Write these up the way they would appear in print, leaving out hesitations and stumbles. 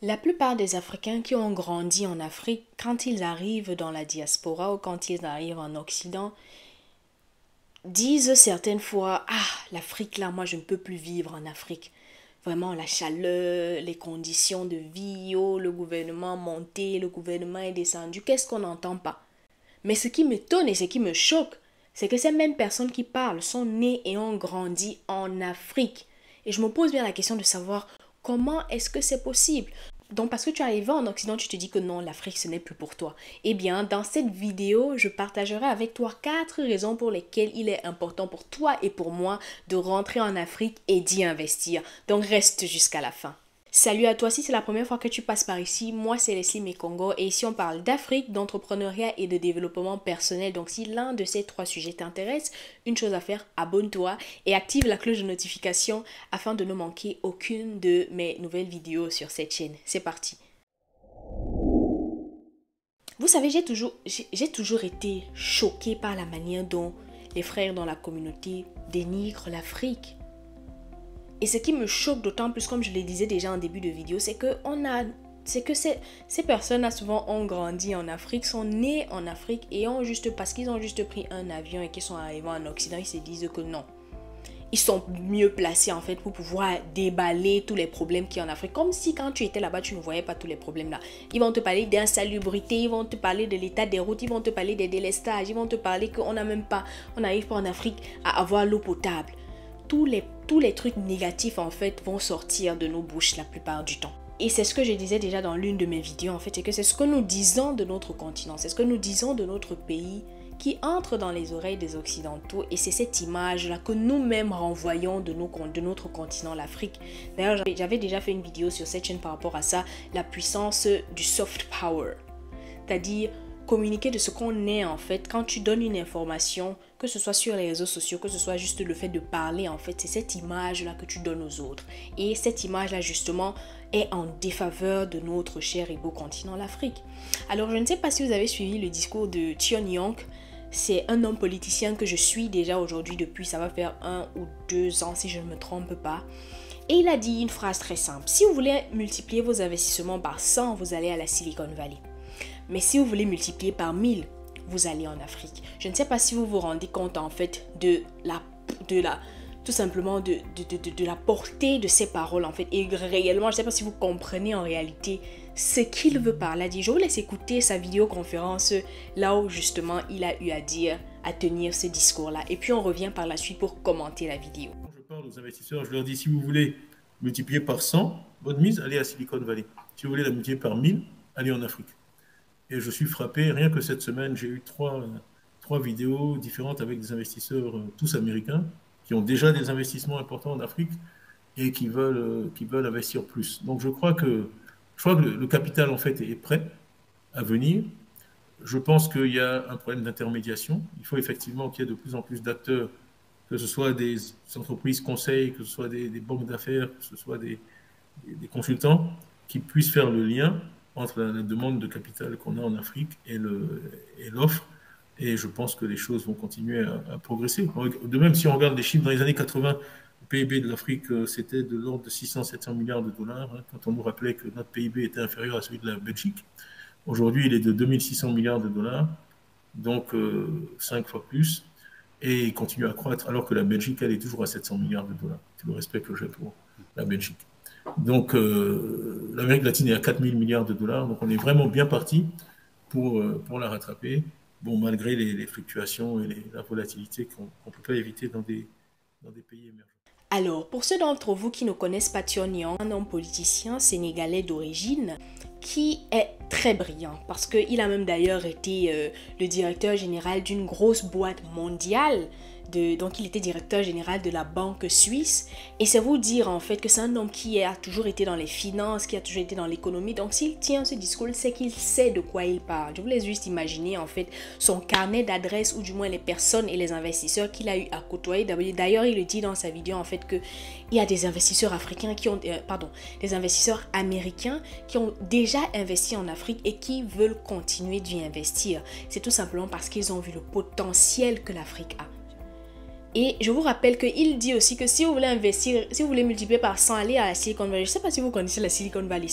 La plupart des Africains qui ont grandi en Afrique, quand ils arrivent dans la diaspora ou quand ils arrivent en Occident, disent certaines fois, ah, l'Afrique là, moi je ne peux plus vivre en Afrique. Vraiment, la chaleur, les conditions de vie, oh, le gouvernement monté, le gouvernement est descendu, qu'est-ce qu'on n'entend pas? Mais ce qui m'étonne et ce qui me choque, c'est que ces mêmes personnes qui parlent sont nées et ont grandi en Afrique. Et je me pose bien la question de savoir comment est-ce que c'est possible. Donc parce que tu es arrivé en Occident, tu te dis que non, l'Afrique ce n'est plus pour toi. Eh bien, dans cette vidéo, je partagerai avec toi 4 raisons pour lesquelles il est important pour toi et pour moi de rentrer en Afrique et d'y investir. Donc reste jusqu'à la fin. Salut à toi, si c'est la première fois que tu passes par ici, moi c'est Leslie Mekongo et ici on parle d'Afrique, d'entrepreneuriat et de développement personnel. Donc si l'un de ces 3 sujets t'intéresse, une chose à faire, abonne-toi et active la cloche de notification afin de ne manquer aucune de mes nouvelles vidéos sur cette chaîne. C'est parti. Vous savez, j'ai toujours été choquée par la manière dont les frères dans la communauté dénigrent l'Afrique. Et ce qui me choque d'autant plus, comme je le disais déjà en début de vidéo, c'est que ces personnes-là souvent ont grandi en Afrique, sont nées en Afrique et parce qu'ils ont juste pris un avion et qu'ils sont arrivés en Occident, ils se disent que non. Ils sont mieux placés en fait pour pouvoir déballer tous les problèmes qu'il y a en Afrique. Comme si quand tu étais là-bas, tu ne voyais pas tous les problèmes là. Ils vont te parler d'insalubrité, ils vont te parler de l'état des routes, ils vont te parler des délestages, ils vont te parler qu'on n'arrive pas en Afrique à avoir l'eau potable. Tous les trucs négatifs en fait vont sortir de nos bouches la plupart du temps. Et c'est ce que je disais déjà dans l'une de mes vidéos en fait, c'est que c'est ce que nous disons de notre continent, c'est ce que nous disons de notre pays qui entre dans les oreilles des Occidentaux et c'est cette image-là que nous-mêmes renvoyons de notre continent, l'Afrique. D'ailleurs, j'avais déjà fait une vidéo sur cette chaîne par rapport à ça, la puissance du soft power, c'est-à-dire communiquer de ce qu'on est en fait. Quand tu donnes une information, que ce soit sur les réseaux sociaux, que ce soit juste le fait de parler en fait, c'est cette image là que tu donnes aux autres et cette image là justement est en défaveur de notre cher et beau continent, l'Afrique. Alors je ne sais pas si vous avez suivi le discours de Tion Young. C'est un homme politicien que je suis déjà aujourd'hui depuis, ça va faire 1 ou 2 ans si je ne me trompe pas. Et il a dit une phrase très simple: si vous voulez multiplier vos investissements par 100, vous allez à la Silicon Valley. Mais si vous voulez multiplier par 1000, vous allez en Afrique. Je ne sais pas si vous vous rendez compte en fait tout simplement de la portée de ces paroles en fait. Et réellement, je ne sais pas si vous comprenez en réalité ce qu'il veut par là dire. Je vous laisse écouter sa vidéoconférence là où justement il a eu à dire, à tenir ce discours-là. Et puis on revient par la suite pour commenter la vidéo. Quand je parle aux investisseurs, je leur dis, si vous voulez multiplier par 100, votre mise, allez à Silicon Valley. Si vous voulez la multiplier par 1000, allez en Afrique. Et je suis frappé, rien que cette semaine, j'ai eu trois vidéos différentes avec des investisseurs, tous américains, qui ont déjà des investissements importants en Afrique et qui veulent investir plus. Donc je crois que le capital, en fait, est prêt à venir. Je pense qu'il y a un problème d'intermédiation. Il faut effectivement qu'il y ait de plus en plus d'acteurs, que ce soit des entreprises conseils, que ce soit des banques d'affaires, que ce soit des consultants, qui puissent faire le lien entre la demande de capital qu'on a en Afrique et l'offre. Et je pense que les choses vont continuer à progresser. De même, si on regarde les chiffres dans les années 80, le PIB de l'Afrique, c'était de l'ordre de 600-700 milliards de dollars, hein, quand on nous rappelait que notre PIB était inférieur à celui de la Belgique. Aujourd'hui, il est de 2600 milliards de dollars, donc 5 fois plus, et il continue à croître, alors que la Belgique, elle est toujours à 700 milliards de dollars. Tout le respect que j'ai pour la Belgique. Donc, l'Amérique latine est à 4 000 milliards de dollars, donc on est vraiment bien parti pour la rattraper, bon, malgré les fluctuations et la volatilité qu'on ne peut pas éviter dans des pays émergents. Alors, pour ceux d'entre vous qui ne connaissent pas Tion Young, un homme politicien sénégalais d'origine qui est très brillant parce qu'il a même d'ailleurs été le directeur général d'une grosse boîte mondiale. Donc il était directeur général de la banque suisse et c'est vous dire en fait que c'est un homme qui a toujours été dans les finances, qui a toujours été dans l'économie. Donc s'il tient ce discours, c'est qu'il sait de quoi il parle. Je vous laisse juste imaginer en fait son carnet d'adresses ou du moins les personnes et les investisseurs qu'il a eu à côtoyer. D'ailleurs il le dit dans sa vidéo en fait que il y a des investisseurs africains qui ont des investisseurs américains qui ont déjà investi en Afrique et qui veulent continuer d'y investir. C'est tout simplement parce qu'ils ont vu le potentiel que l'Afrique a. Et je vous rappelle qu'il dit aussi que si vous voulez investir, si vous voulez multiplier par 100, allez à la Silicon Valley. Je ne sais pas si vous connaissez la Silicon Valley.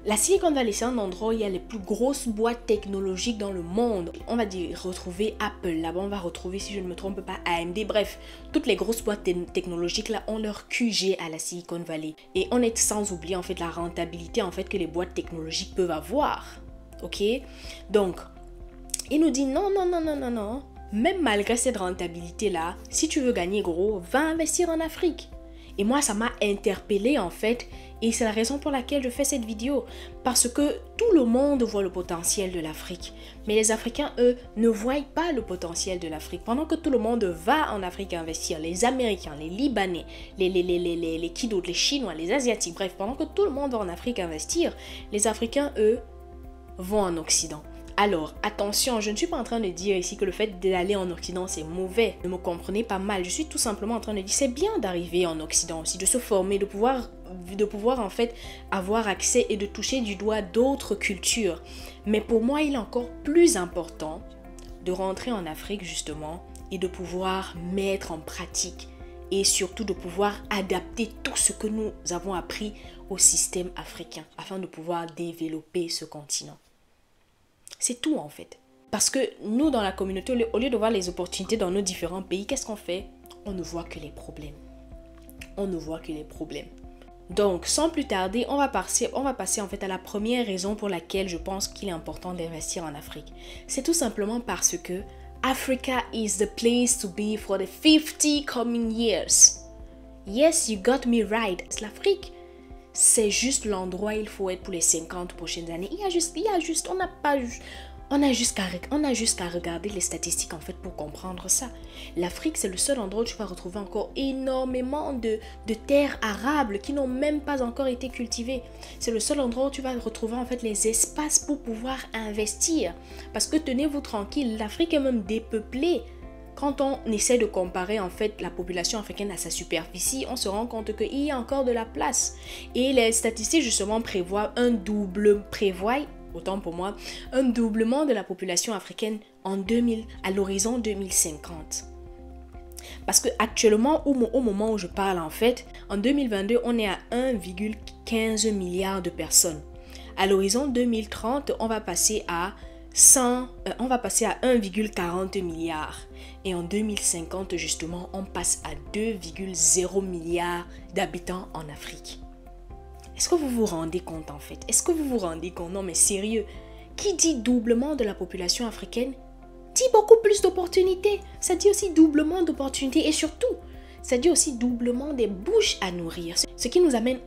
La Silicon Valley, c'est un endroit où il y a les plus grosses boîtes technologiques dans le monde. On va dire retrouver Apple, là-bas on va retrouver, si je ne me trompe pas, AMD. Bref, toutes les grosses boîtes technologiques là ont leur QG à la Silicon Valley. Et on est sans oublier en fait la rentabilité en fait que les boîtes technologiques peuvent avoir. Ok? Donc, il nous dit non. Même malgré cette rentabilité-là, si tu veux gagner gros, va investir en Afrique. Et moi, ça m'a interpellée en fait. Et c'est la raison pour laquelle je fais cette vidéo. Parce que tout le monde voit le potentiel de l'Afrique. Mais les Africains, eux, ne voient pas le potentiel de l'Afrique. Pendant que tout le monde va en Afrique investir, les Américains, les Libanais, les qui d'autres, les Chinois, les Asiatiques, bref, pendant que tout le monde va en Afrique investir, les Africains, eux, vont en Occident. Alors, attention, je ne suis pas en train de dire ici que le fait d'aller en Occident, c'est mauvais. Ne me comprenez pas mal. Je suis tout simplement en train de dire c'est bien d'arriver en Occident aussi, de se former, de pouvoir en fait avoir accès et de toucher du doigt d'autres cultures. Mais pour moi, il est encore plus important de rentrer en Afrique justement et de pouvoir mettre en pratique et surtout de pouvoir adapter tout ce que nous avons appris au système africain afin de pouvoir développer ce continent. C'est tout en fait. Parce que nous, dans la communauté, au lieu de voir les opportunités dans nos différents pays, qu'est-ce qu'on fait? On ne voit que les problèmes. On ne voit que les problèmes. Donc, sans plus tarder, on va passer en fait à la première raison pour laquelle je pense qu'il est important d'investir en Afrique. C'est tout simplement parce que Africa is the place to be for the 50 coming years. Yes, you got me right. L'Afrique, c'est juste l'endroit où il faut être pour les 50 prochaines années. On a juste qu'à regarder les statistiques en fait pour comprendre ça. L'Afrique, c'est le seul endroit où tu vas retrouver encore énormément de terres arables qui n'ont même pas encore été cultivées. C'est le seul endroit où tu vas retrouver en fait les espaces pour pouvoir investir. Parce que tenez-vous tranquille, l'Afrique est même dépeuplée. Quand on essaie de comparer en fait la population africaine à sa superficie, on se rend compte qu'il y a encore de la place. Et les statistiques justement prévoient un doublement de la population africaine à l'horizon 2050. Parce que actuellement, au moment où je parle en fait, en 2022, on est à 1,15 milliard de personnes. À l'horizon 2030, on va passer à 1,40 milliard. Et en 2050, justement, on passe à 2,0 milliards d'habitants en Afrique. Est-ce que vous vous rendez compte en fait? Est-ce que vous vous rendez compte? Non mais sérieux, qui dit doublement de la population africaine dit beaucoup plus d'opportunités. Ça dit aussi doublement d'opportunités et surtout, ça dit aussi doublement des bouches à nourrir. Ce qui nous amène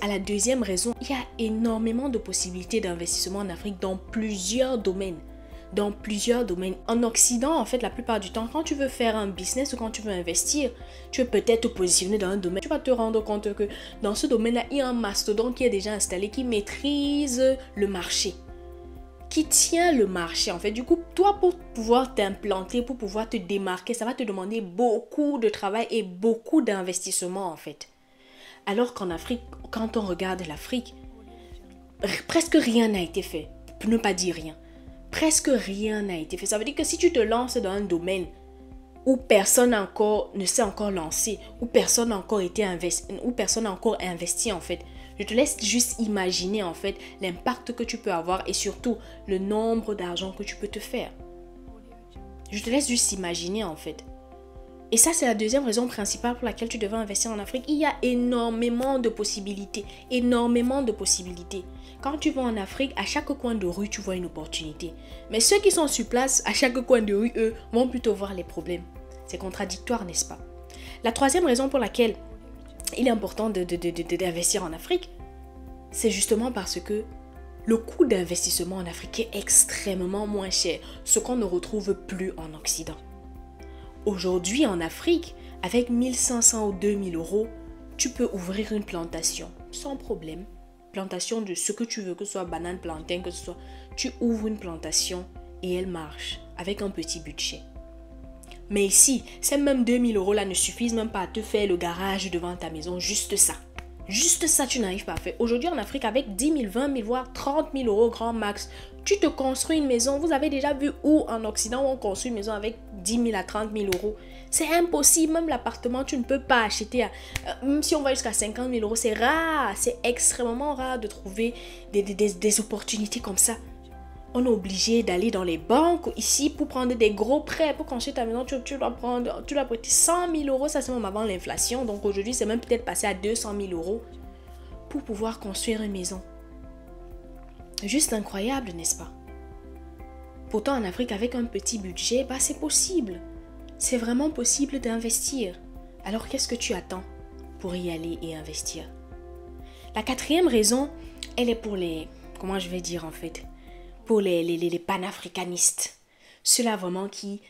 à la deuxième raison. Il y a énormément de possibilités d'investissement en Afrique dans plusieurs domaines. En Occident, en fait, la plupart du temps, quand tu veux faire un business ou quand tu veux investir, tu veux peut-être te positionner dans un domaine. Tu vas te rendre compte que dans ce domaine-là, il y a un mastodonte qui est déjà installé, qui maîtrise le marché, qui tient le marché. En fait, du coup, toi, pour pouvoir t'implanter, pour pouvoir te démarquer, ça va te demander beaucoup de travail et beaucoup d'investissement, en fait. Alors qu'en Afrique, quand on regarde l'Afrique, presque rien n'a été fait, pour ne pas dire rien. Presque rien n'a été fait. Ça veut dire que si tu te lances dans un domaine où personne ne s'est encore lancé, où personne n'a encore investi en fait, je te laisse juste imaginer en fait l'impact que tu peux avoir et surtout le nombre d'argent que tu peux te faire. Je te laisse juste imaginer en fait. Et ça, c'est la deuxième raison principale pour laquelle tu devrais investir en Afrique. Il y a énormément de possibilités. Quand tu vas en Afrique, à chaque coin de rue, tu vois une opportunité. Mais ceux qui sont sur place, à chaque coin de rue, eux, vont plutôt voir les problèmes. C'est contradictoire, n'est-ce pas? La troisième raison pour laquelle il est important d'investir en Afrique, c'est justement parce que le coût d'investissement en Afrique est extrêmement moins cher, ce qu'on ne retrouve plus en Occident. Aujourd'hui, en Afrique, avec 1500 ou 2000 euros, tu peux ouvrir une plantation sans problème. Plantation de ce que tu veux, que ce soit banane, plantain, que ce soit... Tu ouvres une plantation et elle marche avec un petit budget. Mais ici, ces mêmes 2000 euros là ne suffisent même pas à te faire le garage devant ta maison, juste ça. Juste ça, tu n'arrives pas à faire. Aujourd'hui, en Afrique, avec 10 000, 20 000, voire 30 000 euros grand max, tu te construis une maison. Vous avez déjà vu où en Occident on construit une maison avec 10 000 à 30 000 euros. C'est impossible, même l'appartement, tu ne peux pas acheter, même si on va jusqu'à 50 000 euros, c'est rare, c'est extrêmement rare de trouver des opportunités comme ça. On est obligé d'aller dans les banques ici pour prendre des gros prêts. Pour construire ta maison, tu dois prêter 100 000 euros, ça c'est même avant l'inflation. Donc aujourd'hui, c'est même peut-être passé à 200 000 euros pour pouvoir construire une maison. Juste incroyable, n'est-ce pas? Pourtant, en Afrique, avec un petit budget, c'est possible. C'est vraiment possible d'investir. Alors, qu'est-ce que tu attends pour y aller et investir? La quatrième raison, elle est pour les... Comment je vais dire en fait? Pour les panafricanistes. Ceux-là vraiment qui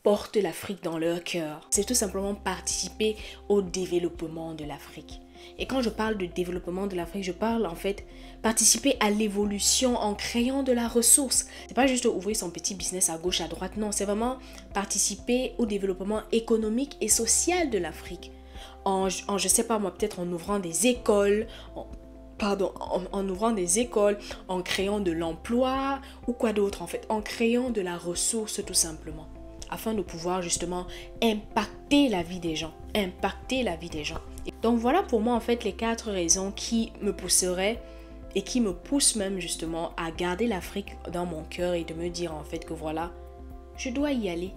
portent l'Afrique dans leur cœur. C'est tout simplement participer au développement de l'Afrique. Et quand je parle de développement de l'Afrique, je parle en fait participer à l'évolution en créant de la ressource. C'est pas juste ouvrir son petit business à gauche, à droite, non. C'est vraiment participer au développement économique et social de l'Afrique. Je sais pas moi, peut-être en ouvrant des écoles, en ouvrant des écoles, en créant de l'emploi ou quoi d'autre en fait, en créant de la ressource tout simplement, afin de pouvoir justement impacter la vie des gens, Donc voilà pour moi en fait les 4 raisons qui me pousseraient et qui me poussent même justement à garder l'Afrique dans mon cœur et de me dire en fait que voilà, je dois y aller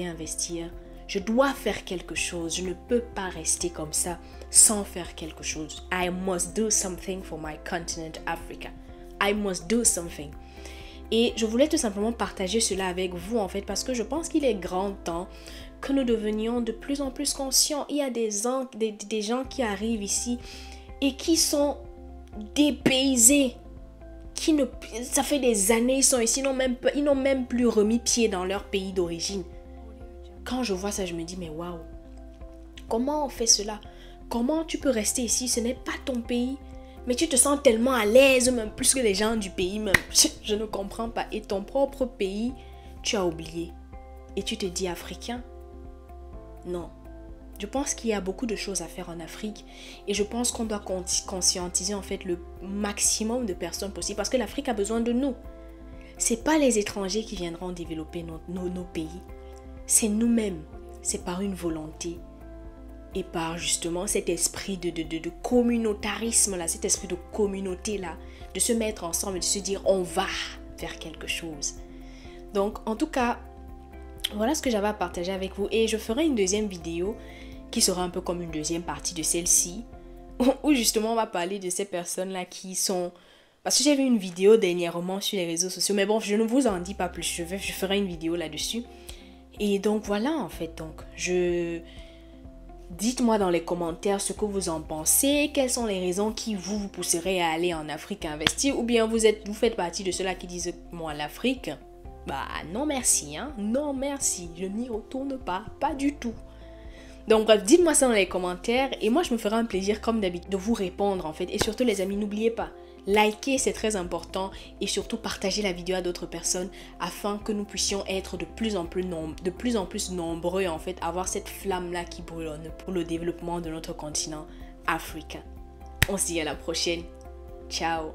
investir, je dois faire quelque chose, je ne peux pas rester comme ça sans faire quelque chose. I must do something for my continent Africa. I must do something. Et je voulais tout simplement partager cela avec vous en fait parce que je pense qu'il est grand temps que nous devenions de plus en plus conscients. Il y a des gens qui arrivent ici et qui sont dépaysés. Ça fait des années ils sont ici, ils n'ont même plus remis pied dans leur pays d'origine. Quand je vois ça, je me dis mais waouh, comment on fait cela? Comment tu peux rester ici? Ce n'est pas ton pays. Mais tu te sens tellement à l'aise, même plus que les gens du pays, même. Je ne comprends pas. Et ton propre pays, tu as oublié. Et tu te dis africain? Non. Je pense qu'il y a beaucoup de choses à faire en Afrique. Et je pense qu'on doit conscientiser en fait le maximum de personnes possible. Parce que l'Afrique a besoin de nous. C'est pas les étrangers qui viendront développer nos pays. C'est nous-mêmes. C'est par une volonté. Et par justement cet esprit de communautarisme là, cet esprit de communauté là, de se mettre ensemble et de se dire on va faire quelque chose. Donc en tout cas, voilà ce que j'avais à partager avec vous et je ferai une deuxième vidéo qui sera un peu comme une deuxième partie de celle-ci où justement on va parler de ces personnes là qui sont... Parce que j'ai vu une vidéo dernièrement sur les réseaux sociaux, mais bon, je ne vous en dis pas plus, je ferai une vidéo là-dessus. Et donc voilà en fait, dites-moi dans les commentaires ce que vous en pensez, quelles sont les raisons qui vous pousseraient à aller en Afrique investir, ou bien vous faites partie de ceux-là qui disent moi l'Afrique, non merci, non merci, je n'y retourne pas du tout. Donc bref, dites-moi ça dans les commentaires et moi je me ferai un plaisir comme d'habitude de vous répondre en fait. Et surtout les amis, n'oubliez pas, likez, c'est très important et surtout partagez la vidéo à d'autres personnes afin que nous puissions être de plus en plus nombreux en fait, avoir cette flamme là qui brûle pour le développement de notre continent africain. On se dit à la prochaine. Ciao.